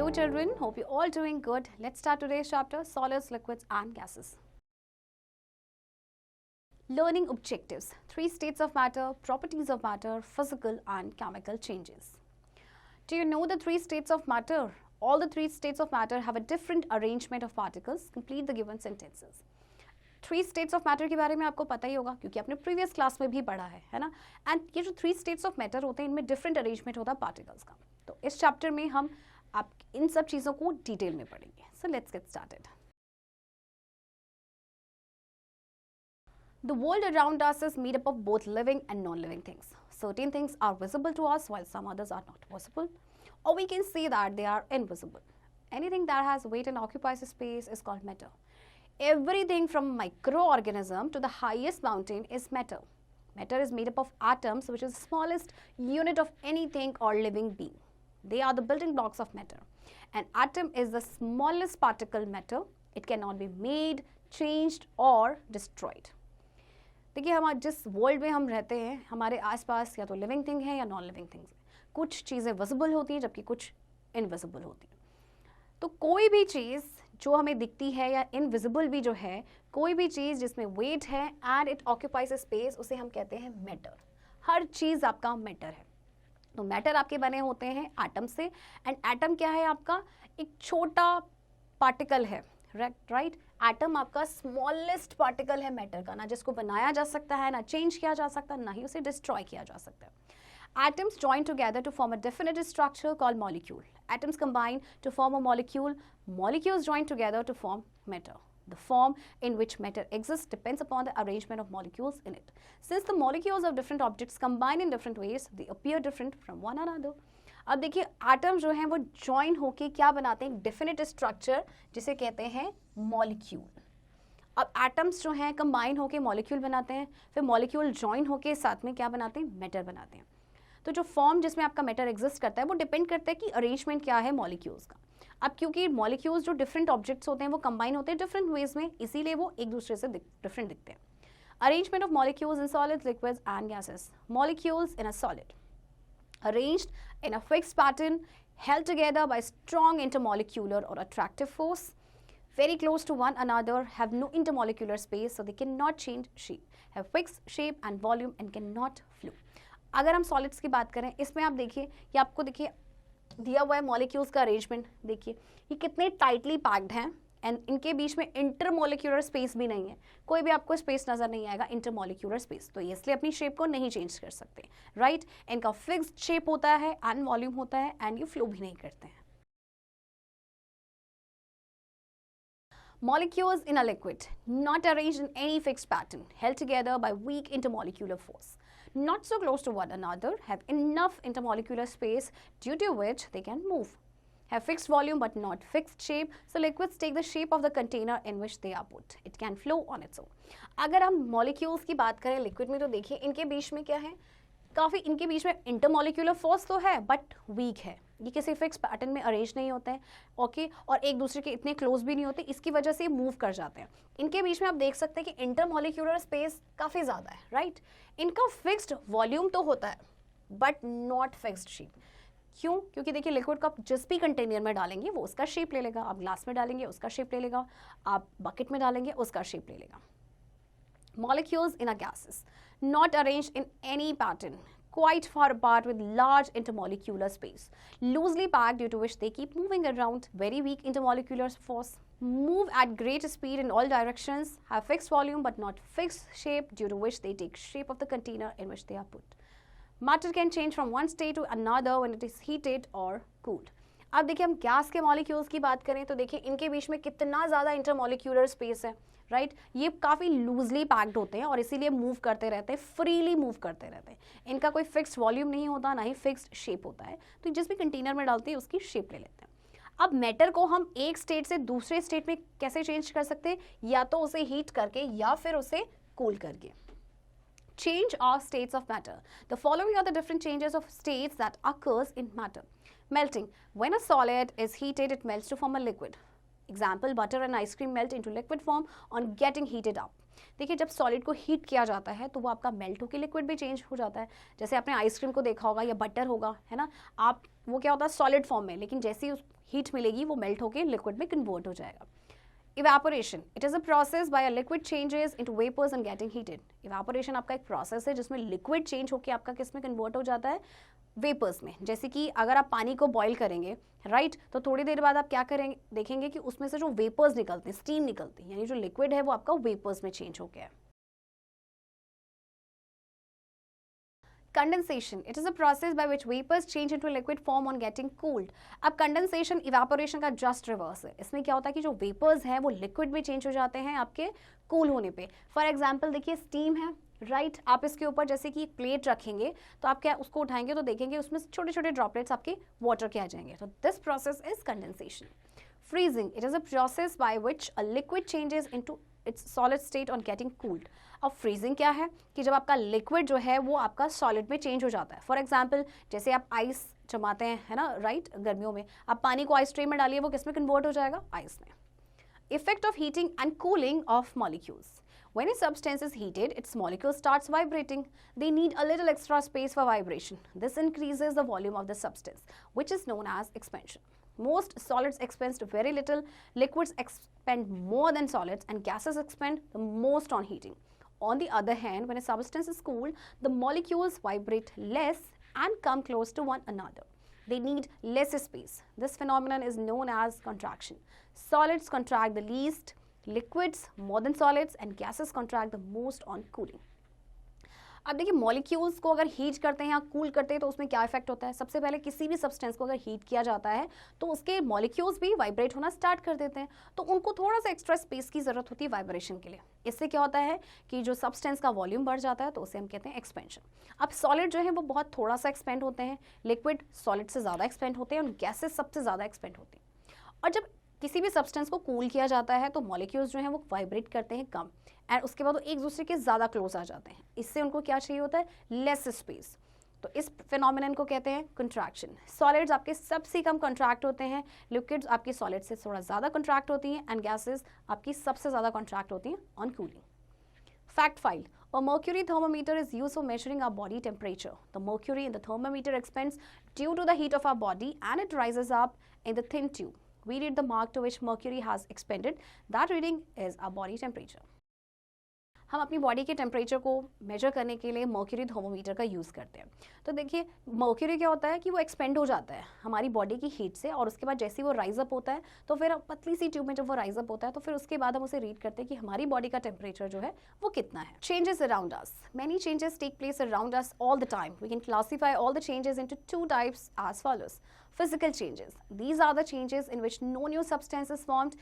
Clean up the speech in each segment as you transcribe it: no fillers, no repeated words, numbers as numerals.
Hello children, hope you're all doing good. Let's start today's chapter, solids, liquids and gases. Learning objectives, 3 states of matter, properties of matter, physical and chemical changes. Do you know the 3 states of matter? All the 3 states of matter have a different arrangement of particles. Complete the given sentences. 3 states of matter के बारे में आपको पता ही होगा क्योंकि आपने previous class में भी पढ़ा है ना. एंड ये जो 3 states of matter होते हैं इनमें डिफरेंट अरेंजमेंट होता है पार्टिकल्स का. तो इस चैप्टर में हम आप इन सब चीज़ों को डिटेल में पढ़ेंगे. So let's get started. The world around us is made up of both living and non-living things. Certain things are visible to us while some others are not visible, or we can say that they are invisible. Anything that has weight and occupies space is called matter. Everything from microorganism to the highest mountain is matter. Matter is made up of atoms, which is the smallest unit of anything or living being. They are the building blocks of matter. An atom is the smallest particle matter. It cannot be made, changed or destroyed. देखिए हम जिस world में हम रहते हैं हमारे आसपास या तो लिविंग थिंग है या नॉन लिविंग थिंग्स है. कुछ चीज़ें विजिबल होती हैं जबकि कुछ इनविजिबल होती हैं. तो कोई भी चीज़ जो हमें दिखती है या इनविजिबल भी जो है, कोई भी चीज़ जिसमें वेट है एंड इट ऑक्यूपाइज स्पेस, उसे हम कहते हैं मैटर. हर चीज़ आपका मैटर है. तो मैटर आपके बने होते हैं एटम से. एंड एटम क्या है आपका? एक छोटा पार्टिकल है. राइट. एटम आपका स्मॉलेस्ट पार्टिकल है मैटर का, ना जिसको बनाया जा सकता है, ना चेंज किया जा सकता, ना ही उसे डिस्ट्रॉय किया जा सकता है. Atoms join together to form a definite structure called molecule. Atoms combine to form a molecule. Molecules join together to form matter. The form in which matter exists depends upon the arrangement of molecules in it. Since the molecules of different objects combine in different ways, they appear different from one another. अब देखिए atom जो हैं वो join होके क्या बनाते हैं? Definite structure जिसे कहते हैं मॉलिक्यूल. अब एटम्स जो हैं कंबाइन होके मॉलिक्यूल बनाते हैं, फिर मॉलिक्यूल जॉइन होके साथ में क्या बनाते हैं? मैटर बनाते हैं. तो जो फॉर्म जिसमें आपका मैटर एग्जिस्ट करता है वो डिपेंड करता है कि अरेंजमेंट क्या है मॉलिक्यूल्स का. अब क्योंकि मॉलिक्यूल्स जो डिफरेंट ऑब्जेक्ट्स होते हैं वो कंबाइन होते हैं डिफरेंट वेज में, इसीलिए वो एक दूसरे से डिफरेंट दिखते हैं. Arrangement of molecules in solids, liquids and gases. Molecules in a solid arranged in a fixed pattern, held together by strong intermolecular or attractive force, very close to one another, have no intermolecular space, so they cannot change shape, have fixed shape and volume and cannot flow. अगर हम solids की बात करें, इसमें आप देखिए ये आपको देखिए दिया हुआ है मॉलिक्यूल्स का अरेंजमेंट. देखिए ये कितने टाइटली पैक्ड हैं एंड इनके बीच में इंटरमोलिक्यूलर स्पेस भी नहीं है. कोई भी आपको स्पेस नज़र नहीं आएगा इंटरमोलिक्यूलर स्पेस. तो ये इसलिए अपनी शेप को नहीं चेंज कर सकते. राइट. इनका फिक्स्ड शेप होता है एंड वॉल्यूम होता है एंड ये फ्लो भी नहीं करते हैं. Molecules in a liquid, not arranged in any fixed pattern, held together by weak intermolecular force, not so close to one another, have enough intermolecular space due to which they can move, have fixed volume but not fixed shape, so liquids take the shape of the container in which they are put. It can flow on its own. अगर हम molecules की बात करें liquid में तो देखिए इनके बीच में क्या है? काफ़ी इनके बीच में इंटरमोलिक्यूलर फोर्स तो है बट वीक है. ये किसी फिक्स पैटर्न में अरेंज नहीं होते हैं. ओके. और एक दूसरे के इतने क्लोज भी नहीं होते, इसकी वजह से ये मूव कर जाते हैं. इनके बीच में आप देख सकते हैं कि इंटरमोलिक्यूलर स्पेस काफ़ी ज़्यादा है. राइट. इनका फिक्स्ड वॉल्यूम तो होता है बट नॉट फिक्स्ड शेप. क्यों? क्योंकि देखिए लिक्विड को आप जिस भी कंटेनर में डालेंगे वो उसका शेप ले लेगा. आप ग्लास में डालेंगे उसका शेप ले लेगा, आप बकेट में डालेंगे उसका शेप ले लेगा. Molecules in a gases, not arranged in any pattern, quite far apart with large intermolecular space, loosely packed due to which they keep moving around, very weak intermolecular force, move at great speed in all directions, have fixed volume but not fixed shape due to which they take shape of the container in which they are put. Matter can change from one state to another when it is heated or cooled. अब देखिए हम gas के molecules की बात करें तो देखिए इनके बीच में कितना ज़्यादा इंटरमोलिक्यूलर स्पेस है. राइट. ये काफ़ी लूजली पैक्ड होते हैं और इसीलिए मूव करते रहते हैं, फ्रीली मूव करते रहते हैं. इनका कोई फिक्स्ड वॉल्यूम नहीं होता, ना ही फिक्स्ड शेप होता है. तो जिस भी कंटेनर में डालते हैं उसकी शेप ले लेते हैं. अब मैटर को हम एक स्टेट से दूसरे स्टेट में कैसे चेंज कर सकते हैं? या तो उसे हीट करके या फिर उसे कूल करके. Change of states of matter. The following are the different changes of states that occurs in matter. Melting. When a solid is heated, it melts to form a liquid. Example, butter and ice cream melt into liquid form on getting heated up. देखिए जब solid को heat किया जाता है तो वो आपका melt होकर लिक्विड भी चेंज हो जाता है। जैसे आपने आइसक्रीम को देखा होगा या बटर होगा, है ना, आप वो क्या होता है सॉलिड फॉर्म में, लेकिन जैसे ही हीट मिलेगी वो मेल्ट होकर लिक्विड में कन्वर्ट हो जाएगा। Evaporation, it is a process by a liquid changes into vapours and getting heated. Evaporation आपका एक प्रोसेस है जिसमें लिक्विड चेंज होकर आपका किस में कन्वर्ट हो जाता है, वेपर्स में। जैसे कि अगर आप पानी को बॉईल करेंगे, राइट, तो थोड़ी देर बाद आप क्या करेंगे, देखेंगे कि उसमें से जो वेपर्स निकलते हैं, स्टीम निकलती है, यानी जो लिक्विड है वो आपका वेपर्स में चेंज हो गया है। Condensation, it is a process by which vapors change into liquid form on getting cooled. अब कंडेंसेशन इवेपोरेशन का जस्ट रिवर्स है। इसमें क्या होता है कि जो वेपर्स हैं वो लिक्विड में चेंज हो जाते हैं आपके कूल होने पे। फॉर एग्जांपल देखिए स्टीम है, राइट, आप इसके ऊपर जैसे कि एक प्लेट रखेंगे तो आप क्या उसको उठाएंगे तो देखेंगे उसमें छोटे छोटे ड्रॉपलेट्स आपके वाटर के आ जाएंगे। तो this process is condensation. Freezing, it is a process by which a liquid changes into its solid state on getting cooled. अब फ्रीजिंग क्या है कि जब आपका लिक्विड जो है वो आपका सॉलिड में चेंज हो जाता है। फॉर एग्जांपल जैसे आप आइस जमाते हैं, है ना, राइट, गर्मियों में आप पानी को आइस ट्रे में डालिए, वो किस में कन्वर्ट हो जाएगा, आइस में। Effect of heating and cooling of molecules. When a substance is heated, its molecule starts vibrating. They need a little extra space for vibration. This increases the volume of the substance, which is known as expansion. Most solids expand very little, liquids expand more than solids, and gases expand the most on heating. On the other hand, when a substance is cooled, the molecules vibrate less and come close to one another. They need less space. This phenomenon is known as contraction. Solids contract the least, liquids more than solids, and gases contract the most on cooling. अब देखिए molecules को अगर heat करते हैं या cool करते हैं तो उसमें क्या इफेक्ट होता है। सबसे पहले किसी भी सब्सटेंस को अगर हीट किया जाता है तो उसके मॉलिक्यूल्स भी वाइब्रेट होना स्टार्ट कर देते हैं, तो उनको थोड़ा सा एक्स्ट्रा स्पेस की जरूरत होती है वाइब्रेशन के लिए। इससे क्या होता है कि जो सब्सटेंस का वॉल्यूम बढ़ जाता है, तो उसे हम कहते हैं एक्सपेंशन। अब सॉलिड जो है वो बहुत थोड़ा सा एक्सपेंड होते हैं, लिक्विड सॉलिड से ज़्यादा एक्सपेंड होते हैं, और गैसेस सबसे ज़्यादा एक्सपेंड होते हैं। और जब किसी भी सब्सटेंस को कूल किया जाता है तो मॉलिक्यूल्स जो हैं वो वाइब्रेट करते हैं कम, एंड उसके बाद वो एक दूसरे के ज़्यादा क्लोज आ जाते हैं। इससे उनको क्या चाहिए होता है, लेस स्पेस। तो इस फिनोमिनन को कहते हैं कंट्रैक्शन। सॉलिड्स आपके सबसे कम कंट्रैक्ट होते हैं, लिक्विड्स आपकी सॉलिड से थोड़ा ज़्यादा कंट्रैक्ट होती हैं, एंड गैसेस आपकी सबसे ज़्यादा कंट्रैक्ट होती हैं on cooling. Fact file. A mercury thermometer is used for measuring our body temperature. The mercury in the thermometer expands due to the heat of our body and it rises up in the thin tube. We read the mark to which mercury has expanded. That reading is our body temperature. हम अपनी body के temperature को major करने के लिए mercury thermometer का use करते हैं। तो देखिए मर्क्यूरी क्या होता है कि वो एक्सपेंड हो जाता है हमारी बॉडी की हीट से, और उसके बाद जैसे ही वो राइज अप होता है तो फिर पतली सी ट्यूब में जब वो राइज अप होता है तो फिर उसके बाद हम उसे रीड करते हैं कि हमारी बॉडी का टेम्परेचर जो है वो कितना है। Changes around us, many changes take place around us all the time. We can classify all the changes into two types as follows. Physical changes. These are the changes in which no new substance is formed.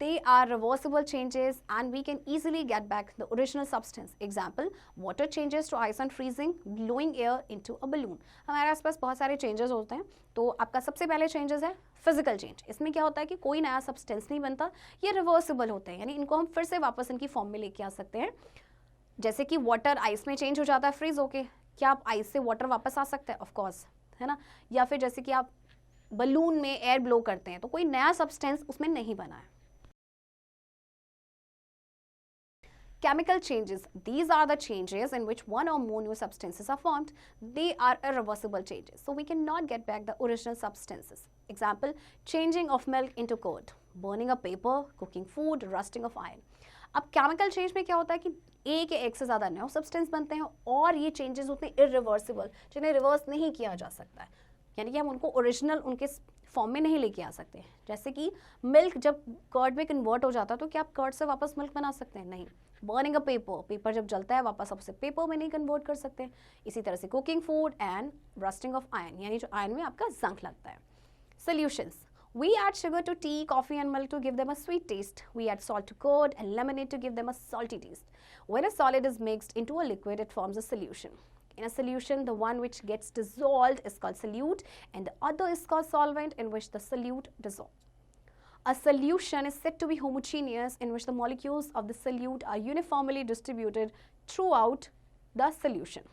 They are reversible changes and we can easily get back the original substance. Example, water changes to ice on freezing, blowing air into a balloon. हमारे आसपास बहुत सारे changes होते हैं, तो आपका सबसे पहले changes है फिजिकल चेंज। इसमें क्या होता है कि कोई नया सब्सटेंस नहीं बनता, ये रिवर्सिबल होते हैं, यानी इनको हम फिर से वापस इनकी फॉर्म में लेके आ सकते हैं। जैसे कि वाटर आइस में चेंज हो जाता है फ्रीज होके, क्या आप आइस से वाटर वापस आ सकते हैं, ऑफ कोर्स, है ना। या फिर जैसे कि आप बलून में एयर ब्लो करते हैं तो कोई नया सब्सटेंस उसमें नहीं बना है। Chemical changes. These are the changes in which one or more new substances are formed. They are irreversible changes, so we cannot get back the original substances. Example, changing of milk into curd, burning of paper, cooking food, rusting of iron. अब chemical change में क्या होता है कि एक या एक से ज़्यादा नए सब्सटेंस बनते हैं और ये चेंजेस होते हैं इरिवर्सिबल, जिन्हें रिवर्स नहीं किया जा सकता है, यानी कि हम उनको ओरिजिनल उनके फॉर्म में नहीं लेके आ सकते। जैसे कि मिल्क जब कर्ड में कन्वर्ट हो जाता है तो क्या आप कर्ड से वापस मिल्क बना सकते हैं, नहीं। बर्निंग अ पेपर, पेपर जब जलता है वापस आप उसे पेपर में नहीं कन्वर्ट कर सकते। इसी तरह से cooking food and rusting of iron, यानी जो आयरन में आपका जंग लगता है। Solutions, we add sugar to tea, coffee and milk to give them a sweet taste. We add salt to curd and lemonade to give them a salty taste. When a solid is mixed into a liquid, it forms a solution. In a solution, the one which gets dissolved is called solute and the other is called solvent, in which the solute dissolves. A solution is said to be homogeneous, in which the molecules of the solute are uniformly distributed throughout the solution.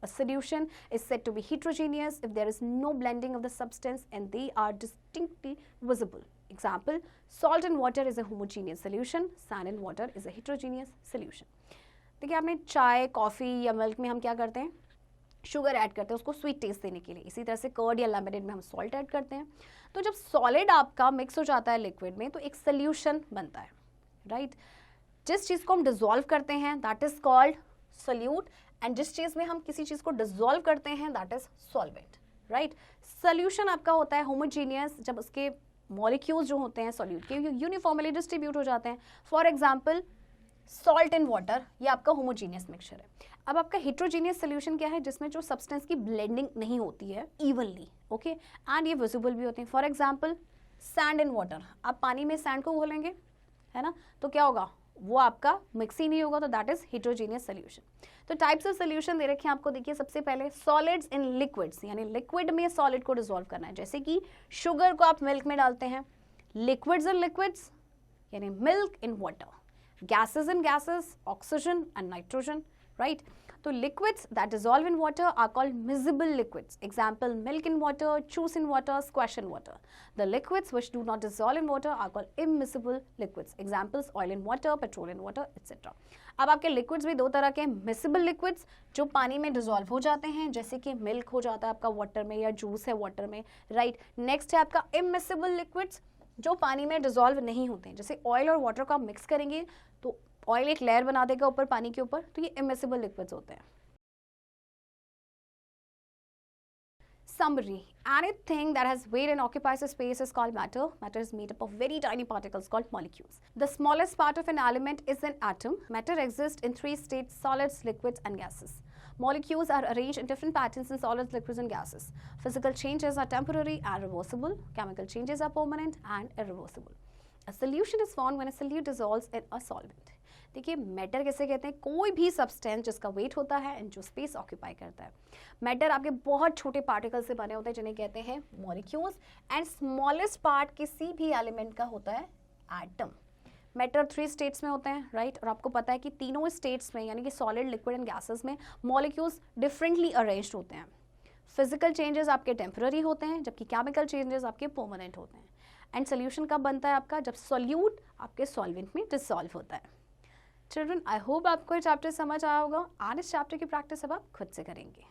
A solution is said to be heterogeneous if there is no blending of the substance and they are distinctly visible. Example, salt in water is a homogeneous solution, sand in water is a heterogeneous solution. देखिए आपने चाय, coffee या milk में हम क्या करते हैं, sugar add करते हैं उसको स्वीट टेस्ट देने के लिए. इसी तरह से कर्ड या लेमनेड में हम सॉल्ट ऐड करते हैं. तो जब सॉलिड आपका मिक्स हो जाता है लिक्विड में तो एक सोल्यूशन बनता है, राइट. जिस चीज़ को हम डिजोल्व करते हैं that is called solute, and जिस चीज़ में हम किसी चीज़ को डिजोल्व करते हैं that is solvent, right. Solution आपका होता है होमोजीनियस जब उसके मॉलिक्यूल्स जो होते हैं सॉल्यूट के यूनिफॉर्मली डिस्ट्रीब्यूट हो जाते हैं. For example salt in water, ये आपका होमोजीनियस मिक्सचर है. अब आपका हेट्रोजीनियस सोल्यूशन क्या है, जिसमें जो सब्सटेंस की ब्लेंडिंग नहीं होती है इवनली, ओके, एंड ये विजिबल भी होते हैं. For example sand in water, आप पानी में सैंड को घोलेंगे, है ना, तो क्या होगा, वो आपका मिक्स ही नहीं होगा, तो दैट इज हेट्रोजीनियस सोल्यूशन. तो टाइप्स ऑफ सोल्यूशन दे रखे हैं आपको. देखिए सबसे पहले सॉलिड्स इन लिक्विड्स, यानी लिक्विड में सॉलिड को डिसॉल्व करना है. जैसे कि शुगर को आप मिल्क में डालते हैं. लिक्विड्स इन लिक्विड्स यानी milk in water. Gases in gases, oxygen and nitrogen, right? So liquids that dissolve in water are called miscible liquids. Example, milk in water, juice in water, squash in water. The liquids which do not dissolve in water are called immiscible liquids. Examples, oil in water, petrol in water, etc. अब आपके liquids भी दो तरह के, miscible liquids जो पानी में dissolve हो जाते हैं, जैसे कि milk हो जाता है आपका water में या juice है water में, right? Next है आपका immiscible liquids जो पानी में डिजोल्व नहीं होते हैं. जैसे ऑयल और वाटर को आप मिक्स करेंगे तो ऑयल एक लेयर बना देगा ऊपर पानी के ऊपर, तो ये इमिसिबल लिक्विड्स होते हैं. Summary: anything that has weight and occupies a space is called matter. Matter is made up of very tiny particles called molecules. The smallest part of an element is an atom. Matter exists in three states: solids, liquids, and gases. Molecules are arranged in different patterns in solids, liquids, and gases. Physical changes are temporary and reversible. Chemical changes are permanent and irreversible. A solution is formed when a solute dissolves in a solvent. देखिए matter कैसे कहते हैं, कोई भी substance जिसका wait होता है and जो स्पेस ऑक्यूपाई करता है. मैटर आपके बहुत छोटे पार्टिकल से बने होते हैं जिन्हें कहते हैं मॉलिक्यूल्स, एंड स्मॉलेस्ट पार्ट किसी भी एलिमेंट का होता है एटम. मैटर 3 स्टेट्स में होते हैं, राइट. और आपको पता है कि तीनों स्टेट्स में यानी कि सॉलिड, लिक्विड एंड गैसेस में मॉलिक्यूल्स डिफरेंटली अरेंज्ड होते हैं. फिजिकल चेंजेस आपके टेम्पररी होते हैं जबकि केमिकल चेंजेस आपके परमानेंट होते हैं. एंड सोल्यूशन कब बनता है आपका, जब सोल्यूट आपके सॉल्वेंट में डिसॉल्व होता है. चिल्ड्रन, आई होप आपको ये चैप्टर समझ आया होगा, और इस चैप्टर की प्रैक्टिस अब आप खुद से करेंगे.